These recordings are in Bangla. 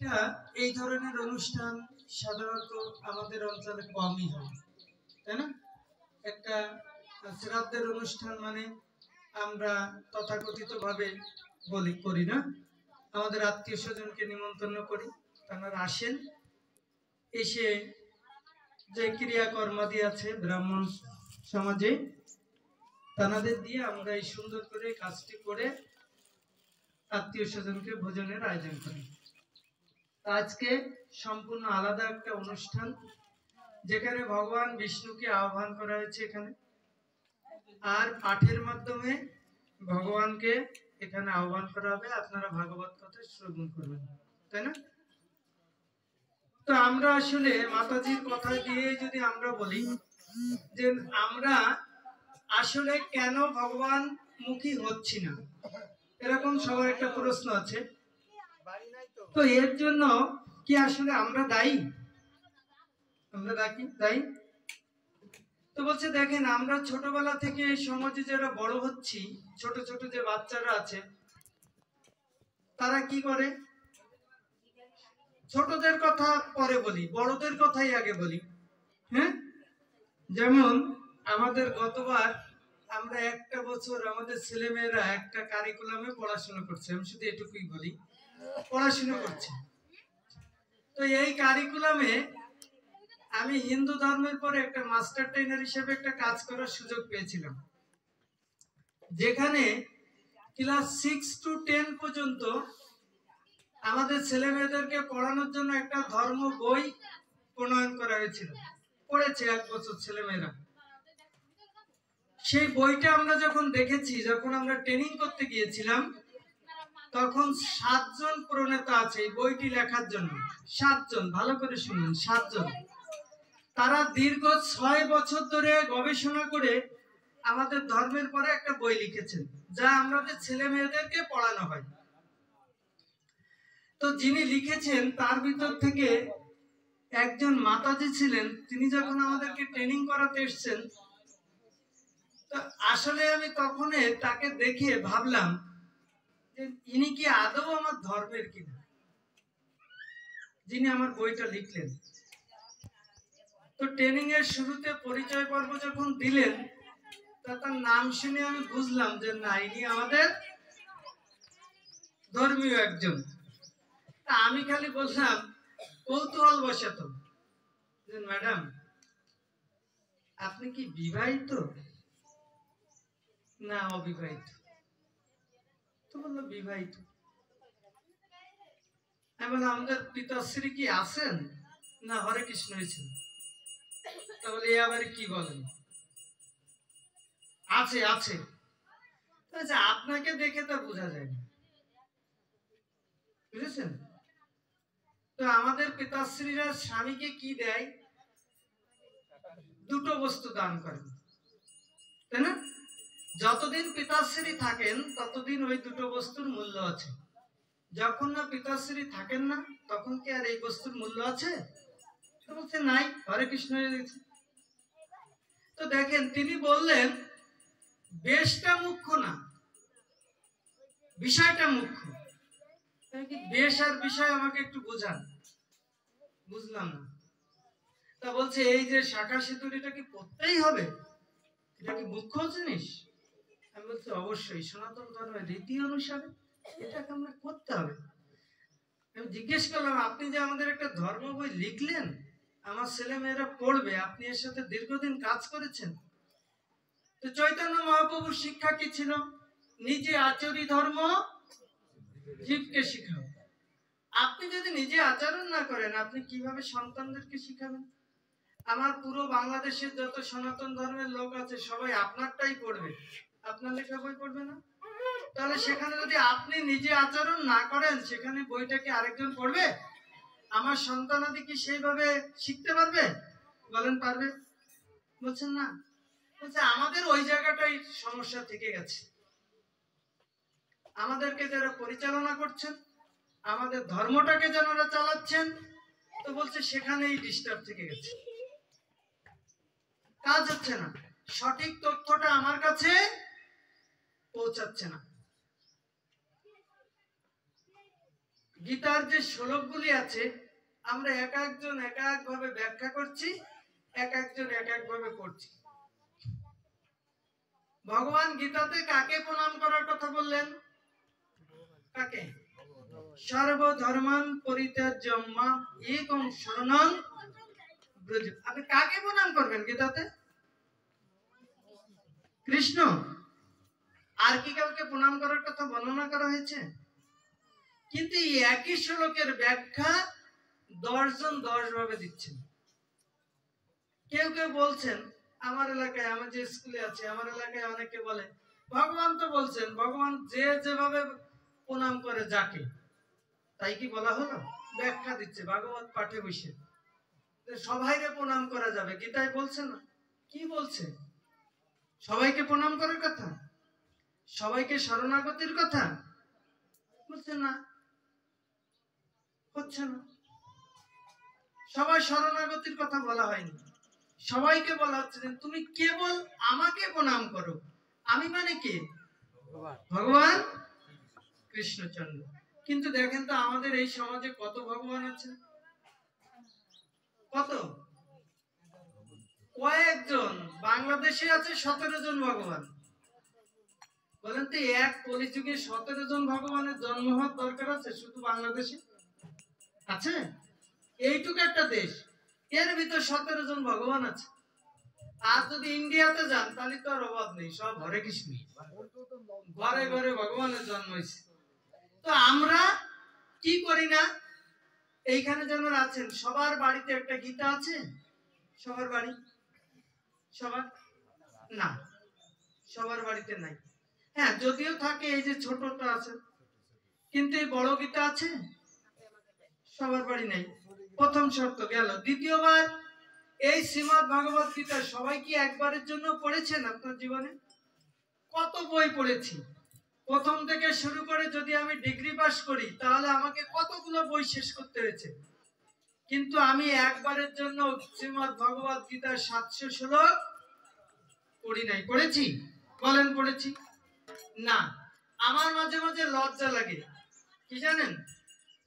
এই ধরনের অনুষ্ঠান সাধারণত আমাদের অঞ্চলে কমই হয়, তাই না? একটা শ্রাদ্ধের অনুষ্ঠান মানে আমরা তথাকথিত ভাবে বলি করি না, আমাদের আত্মীয় স্বজনকে নিমন্ত্রণ করি, তারা আসেন, এসে যে ক্রিয়াকর্মাদি আছে ব্রাহ্মণ সমাজে তাদের দিয়ে আমরা এই সুন্দর করে কাজটি করে আত্মীয় স্বজনকে ভোজনের আয়োজন করি। আজকে সম্পূর্ণ আলাদা একটা অনুষ্ঠান, যেখানে ভগবান বিষ্ণুকে আহ্বান করা হয়েছে এখানে, আর পাঠের মাধ্যমে ভগবানকে এখানে আহ্বান করা হবে। আপনারা ভাগবত কথা শ্রবণ করবেন, তাই না? তো আমরা আসলে মাতাজির কথা দিয়ে যদি আমরা বলি যে আমরা আসলে কেন ভগবান মুখী হচ্ছি না, এরকম সবার একটা প্রশ্ন আছে। তো এর জন্য কি আসলে আমরা দায়ী? আমরা দায়ী? তো বলছে দেখেন, আমরা ছোটবেলা থেকে সমাজে যারা বড় হচ্ছি, ছোট ছোট যে বাচ্চারা আছে তারা কি করে, ছোটদের কথা পরে বলি, বড়দের কথাই আগে বলি। হ্যাঁ, যেমন আমাদের গতবার আমরা একটা বছর আমাদের ছেলেমেয়েরা একটা কারিকুলামে পড়াশোনা করছে, আমি শুধু এটুকুই বলি, পড়াশোনা করছে। তো এই কারিকুলামে আমি হিন্দু ধর্মের পরে একটা মাস্টার ট্রেনার হিসেবে একটা কাজ করার সুযোগ পেয়েছিলাম, যেখানে ক্লাস 6 to 10 পর্যন্ত আমাদের ছেলে মেয়েদেরকে পড়ানোর জন্য একটা ধর্ম বই প্রণয়ন করা হয়েছিল, পড়েছে এক বছর ছেলে মেয়েরা। সেই বইটা আমরা যখন দেখেছি, যখন আমরা ট্রেনিং করতে গিয়েছিলাম, তখন 7 জন প্রণেতা আছে এই বইটি লেখার জন্য। 7 জন, ভালো করে শুনুন, 7 জন। তারা দীর্ঘ 6 বছর ধরে গবেষণা করে আমাদের ধর্মের পরে একটা বই লিখেছেন, যা আমাদের ছেলে মেয়েদেরকে পড়ানো হয়। তো যিনি লিখেছেন তার ভিতর থেকে একজন মাতাজি ছিলেন, তিনি যখন আমাদেরকে ট্রেনিং করাতে এসেছেন, তো আসলে আমি তখন তাকে দেখে ভাবলাম যে ইনি কি আদৌ আমার ধর্মের কিনা, যিনি আমার বইটা লিখলেন। তো ট্রেনিং এর শুরুতে পরিচয় পর্ব যখন দিলেন, তার নাম শুনে আমি বুঝলাম যে না, ইনি আমাদের ধর্মীয় একজন। তা আমি খালি বললাম কৌতূহল বশত যে ম্যাডাম আপনি কি বিবাহিত না অবিবাহিত? তো বললো বিবাহিত। আমি বললাম আমাদের পিতাশ্রী কি আছেন না হরে কৃষ্ণ হয়েছেন? তাহলে এ আবার কি বলেন? আছে আছে। আপনাকে দেখে তা বোঝা যায় না, বুঝেছেন? তো আমাদের পিতাশ্রীরা স্বামীকে কি দেয়? দুটো বস্তু দান করেন, তাই না? যতদিন পিতাশ্রী থাকেন ততদিন ওই দুটো বস্তুর মূল্য আছে। যখন না পিতাশ্রী থাকেন না, তখন কি আর এই বস্তুর মূল্য আছে? বলছে নাই, হরে কৃষ্ণ হয়ে গেছে। তো দেখেন, তিনি বললেন বেশটা মুখ্য না, বিষয়টা মুখ্য। বেশ আর বিষয় আমাকে একটু বোঝান। বুঝলাম না। তা বলছে এই যে শাখা সিঁদুর, এটা কি পড়তেই হবে? এটা কি মুখ্য জিনিস? আমি বলছি অবশ্যই, সনাতন ধর্মের রীতি অনুসারে এটাকে আমরা করতে হবে। আমি জিজ্ঞেস করলাম আপনি যে আমাদের একটা ধর্ম বই লিখলেন, আমার ছেলে মেয়েরা পড়বে, আপনি এর সাথে দীর্ঘদিন কাজ করেছেন। তো চৈতন্য মহাপ্রভুর শিক্ষা কি ছিল? নিজে আচরি ধর্ম জীবকে শিখাও। আপনি যদি নিজে আচরণ না করেন, আপনি কিভাবে সন্তানদেরকে শিখাবেন? আমার পুরো বাংলাদেশের যত সনাতন ধর্মের লোক আছে সবাই আপনারটাই পড়বে, আপনার লেখা বই পড়বে না। তাহলে সেখানে যদি আপনি নিজে আচরণ না করেন, সেখানে বইটাকে আরেকজন পড়বে? আমার সন্তানাদি কি সেইভাবে শিখতে পারবে? বলেন পারবে? বলছেন না। বলছে আমাদের ওই জায়গাটাই সমস্যা থেকে গেছে। আমাদেরকে যারা পরিচালনা করছেন, আমাদের ধর্মটাকে যারা চালাচ্ছেন, তো বলছে সেখানেই ডিস্টার্ব থেকে গেছে, কাজ হচ্ছে না, সঠিক তথ্যটা আমার কাছে পৌঁছাচ্ছে না। গীতার যে শ্লোকগুলি আছে আমরা এক একজন এক একভাবে ব্যাখ্যা করছি, এক একজন এক একভাবে পড়ছি। ভগবান গীতাতে কাকে প্রণাম করার কথা বললেন? কাকে? সর্বধর্মান পরিত্যাজ্য মাম একং শরণং ব্রজ। আপনি কাকে প্রণাম করবেন গীতাতে? কৃষ্ণ। আর কি কাউকে প্রণাম করার কথা বর্ণনা করা হয়েছে? কিন্তু এই একই শ্লোকের ব্যাখ্যা 10 জন 10 ভাবে দিচ্ছেন। কেউ কেউ বলছেন, আমার এলাকায়, আমি যে স্কুলে আছি আমার এলাকায় অনেকে বলে ভগবান তো বলছেন, ভগবান যে যেভাবে প্রণাম করে যাকে তাই কি বলা হলো? ব্যাখ্যা দিচ্ছে ভাগবত পাঠে বসে, সবাইকে প্রণাম করা যাবে। গীতায় বলছে না? কি বলছে? সবাইকে প্রণাম করার কথা, সবাইকে শরণাগতির কথা বলছে না, হচ্ছে না। সবাই শরণাগতির কথা বলা হয়নি, সবাইকে বলা হচ্ছে যে তুমি কেবল আমাকে প্রণাম করো। আমি মানে কে? ভগবান কৃষ্ণচন্দ্র। কিন্তু দেখেন তো আমাদের এই সমাজে কত ভগবান আছে? কত? কয়েকজন। বাংলাদেশে আছে 17 জন ভগবান। বলেন তো এক কলিযুগে 17 জন ভগবানের জন্ম হওয়ার দরকার আছে শুধু বাংলাদেশে? আছে? এইটুকু একটা দেশ, এর ভিতর 17 জন ভগবান আছে। আর যদি ইন্ডিয়াতে যান তাহলে তো আর অভাব নেই, সব হরে কৃষ্ণ, ঘরে ঘরে ভগবানের জন্ম হয়েছে। তো আমরা কি করি না? এইখানে যারা আছেন সবার বাড়িতে একটা গীতা আছে? সবার বাড়ি? সবার না, সবার বাড়িতে নাই। হ্যাঁ, যদিও থাকে এই যে ছোটটা আছে, কিন্তু এই বড় গীতা আছে? সবার বাড়ি নাই। প্রথম শর্ত গেল। দ্বিতীয়বার, এই শ্রীমদ্ ভাগবত গীতা সবাই কি একবারের জন্য পড়েছেন আপনার জীবনে? কত বই পড়েছি, প্রথম থেকে শুরু করে যদি আমি ডিগ্রি পাস করি তাহলে আমাকে কতগুলো বই শেষ করতে হয়েছে। কিন্তু আমি একবারের জন্য শ্রীমদ্ ভগবত গীতার 700 শ্লোক পড়ি নাই। পড়েছি? বলেন পড়েছি? না। আমার মাঝে মাঝে লজ্জা লাগে, কি জানেন?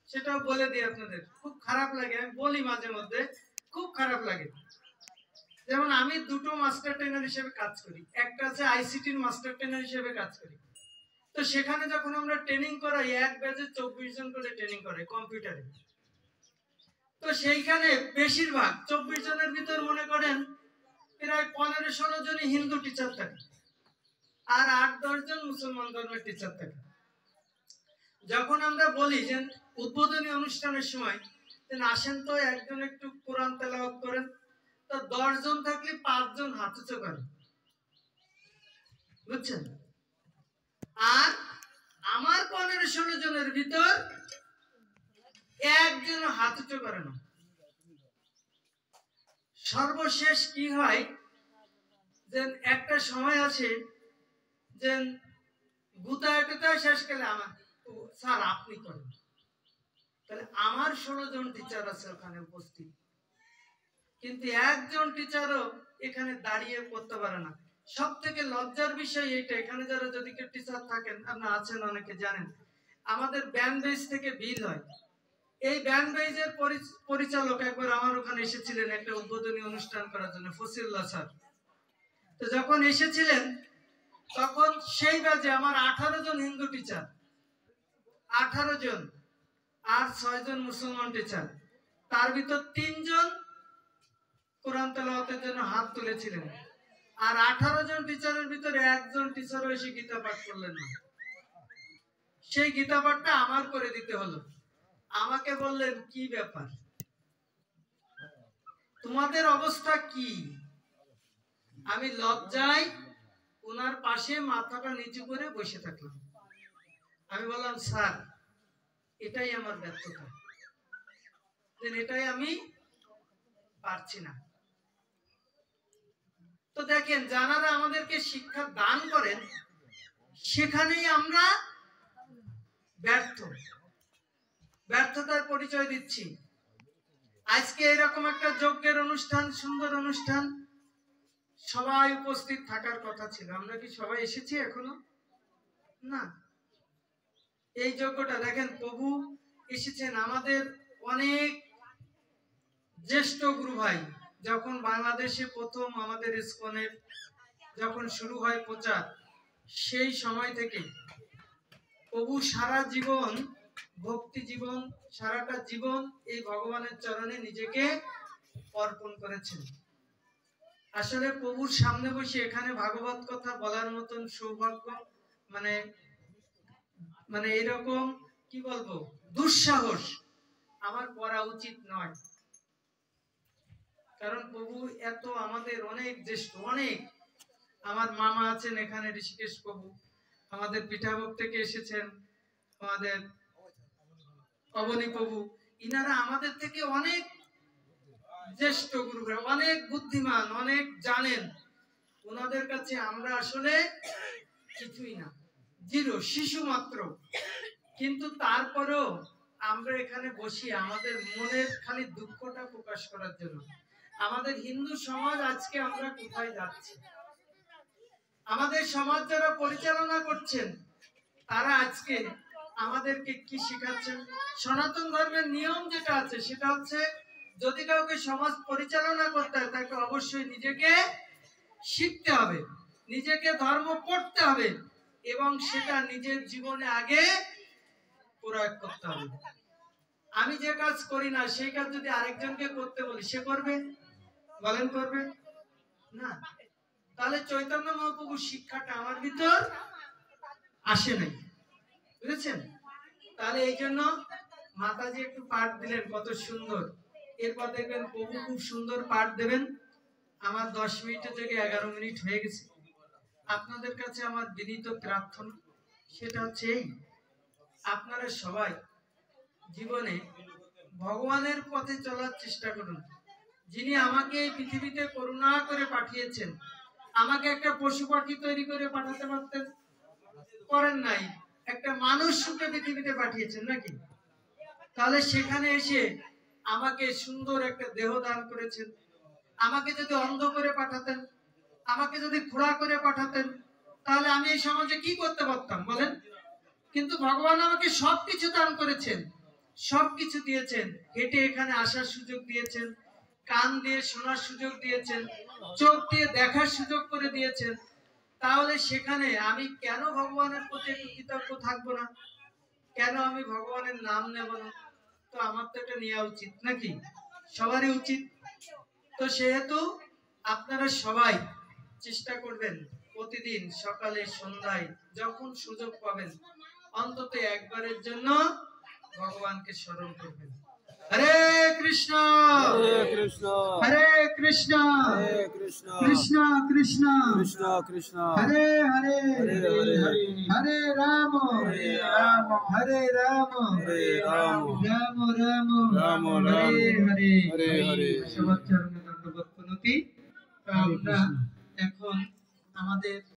সেটাও বলে দিই আপনাদের, খুব খারাপ লাগে, আমি বলি মাঝে মধ্যে, খুব খারাপ লাগে। যেমন আমি দুটো মাস্টার ট্রেনার হিসেবে কাজ করি, একটা আছে আইসিটির মাস্টার ট্রেনার হিসেবে কাজ করি। তো সেখানে যখন আমরা ট্রেনিং করাই, এক ব্যাচে 24 জন করে ট্রেনিং করে কম্পিউটারে। তো সেইখানে বেশিরভাগ 24 জনের ভিতর মনে করেন প্রায় 15-16 জনই হিন্দু টিচার থাকে, আর 8-10 জন মুসলমান ধর্মের টিচার থাকে। যখন আমরা বলি যে উদ্বোধনী অনুষ্ঠানের সময় আসেন তো একজন একটু কোরআন তেলাওয়াত করেন, তো 10 জন থাকলে 5 জন হাত উঁচু করে, বুঝছেন? আর আমার 15-16 জনের ভিতর একজন হাত উঁচু করে না। সর্বশেষ কি হয়, যে একটা সময় আছে যে গুতায় শেষ করে আমার স্যার আপনি করেন, তাহলে আমার 16 জন টিচার আছে ওখানে উপস্থিত, কিন্তু একজন টিচারও এখানে দাঁড়িয়ে করতে পারে না। সব থেকে লজ্জার বিষয় এইটা, এখানে যারা যদি কেউ টিচার থাকেন, আপনারা আছেন অনেকে জানেন, আমাদের ব্যান্ড বেজ থেকে বিল হয়। এই ব্যান্ড বেজের পরিচালক একবার আমার ওখানে এসেছিলেন একটা উদ্বোধনী অনুষ্ঠান করার জন্য, ফসিল্লাহ স্যার। তো যখন এসেছিলেন তখন সেই ব্যাচে আমার 18 জন হিন্দু টিচার, 18 জন, আর 6 জন মুসলমান টিচার। তার ভিতর 3 জন কোরআন তেলাওয়াতের জন্য হাত তুলেছিলেন, আর 18 জন টিচারের ভিতরে একজন টিচারও এসে গীতা পাঠ করলেন না। সেই গীতা পাঠটা আমার করে দিতে হলো। আমাকে বললেন কি ব্যাপার, তোমাদের অবস্থা কি? আমি লজ্জায় ওনার পাশে মাথাটা নিচু করে বসে থাকলাম। আমি বললাম স্যার এটাই আমার ব্যর্থতা, এটাই আমি পারছি না। তো দেখেন, যারা আমাদেরকে শিক্ষা দান করেন সেখানেই আমরা ব্যর্থ, ব্যর্থতার পরিচয় দিচ্ছি। আজকে এরকম একটা যজ্ঞের অনুষ্ঠান, সুন্দর অনুষ্ঠান, সবাই উপস্থিত থাকার কথা ছিল। আমরা কি সবাই এসেছি এখনো? না। এই যজ্ঞটা দেখেন, প্রভু এসেছেন আমাদের অনেক জ্যেষ্ঠ গুরু ভাই। যখন বাংলাদেশে প্রথম আমাদের ইসকনের যখন শুরু হয় প্রচার, সেই সময় থেকে প্রভু সারা জীবন ভক্তি জীবন, সারাটা জীবন এই ভগবানের চরণে নিজেকে অর্পণ করেছেন। আসলে প্রভুর সামনে বসে এখানে ভাগবত কথা বলার মতন সৌভাগ্য মানে মানে এরকম কি বলবো দুঃসাহস আমার করা উচিত নয়। কারণ প্রভু এত আমাদের অনেক জ্যেষ্ঠ, অনেক আমার মামা আছেন এখানে ঋষিকেশ প্রভু, আমাদের পিঠাভোগ থেকে এসেছেন আমাদের অবনী প্রভু, ইনারা আমাদের থেকে অনেক জ্যেষ্ঠ গুরু, অনেক বুদ্ধিমান, অনেক জানেন। ওনাদের কাছে আমরা আসলে কিছুই না, জিরো, শিশু মাত্র। কিন্তু তারপরেও আমরা এখানে বসি আমাদের মনের খালি দুঃখটা প্রকাশ করার জন্য। আমাদের হিন্দু সমাজ আজকে আমরা কোথায় যাচ্ছি, আমাদের সমাজ যারা পরিচালনা করছেন তারা আজকে আমাদেরকে কি শেখাচ্ছেন? সনাতন ধর্মের নিয়ম যেটা আছে সেটা হচ্ছে যদি কাউকে সমাজ পরিচালনা করতে হয় তাকে অবশ্যই নিজেকে শিখতে হবে, নিজেকে ধর্ম পড়তে হবে এবং সেটা নিজের জীবনে আগে প্রয়োগ করতে হবে। আমি যে কাজ করি না সেই কাজ যদি আরেকজনকে করতে বলি সে করবে? বলেন করবে না। তাহলে চৈতন্য মহাপ্রভুর শিক্ষাটা আমার ভিতর আসে নাই, বুঝেছেন? তাহলে এই জন্য মাতাজি একটু পাঠ দিলেন কত সুন্দর। এরপর দেখবেন প্রভু খুব সুন্দর পাঠ দেবেন। আমার 10 মিনিটের জায়গায় 11 মিনিট হয়ে গেছে। আপনাদের কাছে আমার বিনীত প্রার্থনা সেটা হচ্ছে এই, আপনারা সবাই জীবনে ভগবানের পথে চলার চেষ্টা করুন। যিনি আমাকে এই পৃথিবীতে করুণা করে পাঠিয়েছেন, আমাকে একটা পশু পাখি তৈরি করে পাঠাতে পারতেন, করেন নাই, একটা মানুষ রূপে পৃথিবীতে পাঠিয়েছেন নাকি? তাহলে সেখানে এসে আমাকে সুন্দর একটা দেহ দান করেছেন। আমাকে যদি অন্ধ করে পাঠাতেন, আমাকে যদি খোড়া করে পাঠাতেন, তাহলে আমি এই সমাজে কি করতে পারতাম বলেন? কিন্তু ভগবান আমাকে সবকিছু দান করেছেন, সবকিছু দিয়েছেন। হেঁটে এখানে আসার সুযোগ দিয়েছেন, কান দিয়ে শোনার সুযোগ দিয়েছেন, চোখ দিয়ে দেখার সুযোগ করে দিয়েছেন। তাহলে সেখানে আমি কেন ভগবানের প্রতি একটু কৃতজ্ঞ থাকবো না? কেন আমি ভগবানের নাম নেব না? তো আমার তো এটা নেওয়া উচিত নাকি? সবারই উচিত। তো সেহেতু আপনারা সবাই চেষ্টা করবেন প্রতিদিন সকালে সন্ধ্যায় যখন সুযোগ পাবেন অন্তত একবারের জন্য ভগবানকে স্মরণ করবেন। হরে কৃষ্ণ হরে কৃষ্ণ কৃষ্ণ কৃষ্ণ কৃষ্ণ হরে হরে হরে রাম হরে রাম রাম রাম হরে হরে। সবার চরণে দণ্ডবৎ প্রণতি। আমরা এখন আমাদের